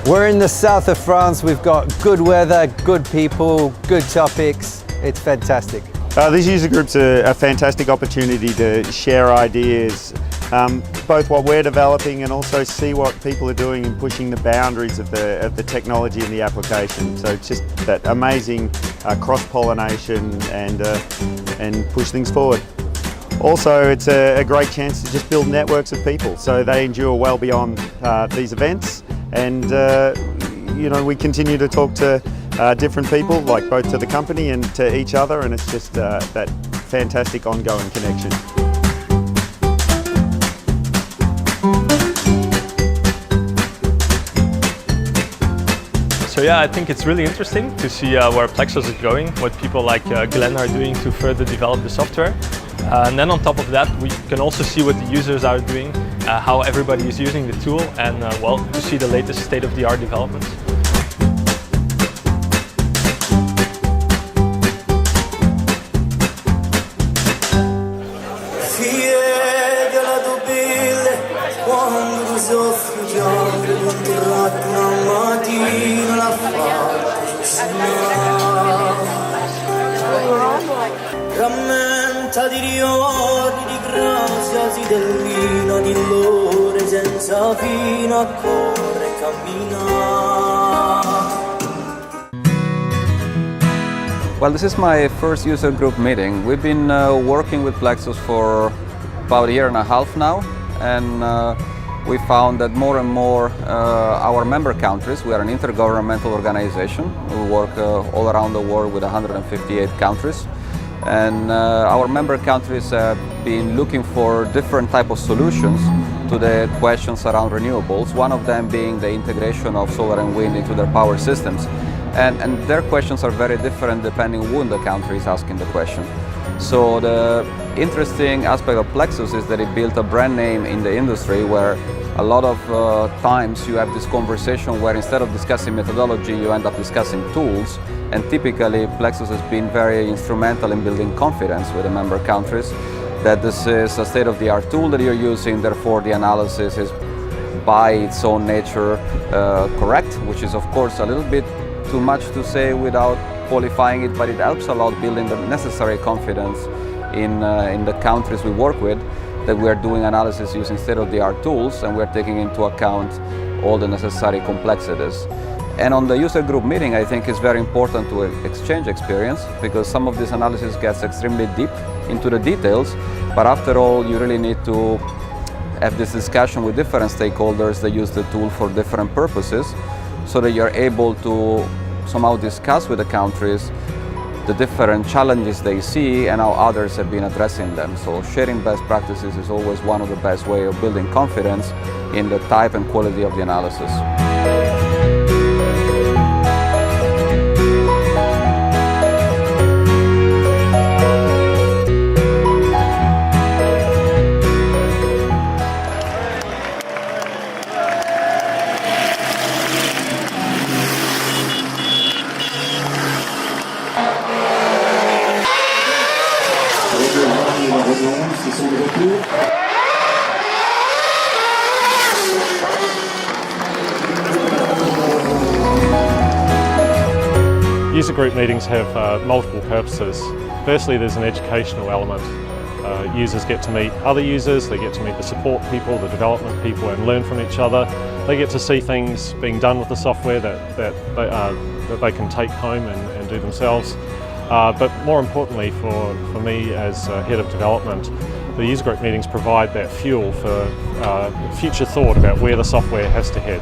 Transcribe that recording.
We're in the south of France. We've got good weather, good people, good topics. It's fantastic. These user groups are a fantastic opportunity to share ideas, both what we're developing and also see what people are doing and pushing the boundaries of the technology and the application. So it's just that amazing cross-pollination and push things forward. Also, it's a great chance to just build networks of people, so they endure well beyond these events. And you know, we continue to talk to different people, like both to the company and to each other, and it's just that fantastic ongoing connection. So yeah, I think it's really interesting to see where PLEXOS is going, what people like Glenn are doing to further develop the software. And then on top of that, we can also see what the users are doing, how everybody is using the tool, and well, to see the latest state-of-the-art developments. Rammenta di ricordi di grazia si dell'ina di l'ore senza fine a correre e camminare. Well, this is my first user group meeting. We've been working with PLEXOS for about a year and a half now, and we found that more and more our member countries, we are an intergovernmental organization. We work all around the world with 158 countries. And our member countries have been looking for different type of solutions to the questions around renewables, one of them being the integration of solar and wind into their power systems. And their questions are very different depending on who in the country is asking the question. So the interesting aspect of PLEXOS is that it built a brand name in the industry where a lot of times you have this conversation where instead of discussing methodology, you end up discussing tools. And typically, PLEXOS has been very instrumental in building confidence with the member countries that this is a state-of-the-art tool that you're using, therefore the analysis is by its own nature correct, which is of course a little bit too much to say without qualifying it, but it helps a lot building the necessary confidence in the countries we work with, that we are doing analysis using state-of-the-art tools and we're taking into account all the necessary complexities. And on the user group meeting, I think it's very important to exchange experience, because some of this analysis gets extremely deep into the details, but after all, you really need to have this discussion with different stakeholders that use the tool for different purposes, so that you're able to somehow discuss with the countries the different challenges they see and how others have been addressing them. So sharing best practices is always one of the best ways of building confidence in the type and quality of the analysis. User group meetings have multiple purposes. Firstly, there's an educational element. Users get to meet other users, they get to meet the support people, the development people, and learn from each other. They get to see things being done with the software that they can take home and do themselves. But more importantly for me as head of development, the user group meetings provide that fuel for future thought about where the software has to head.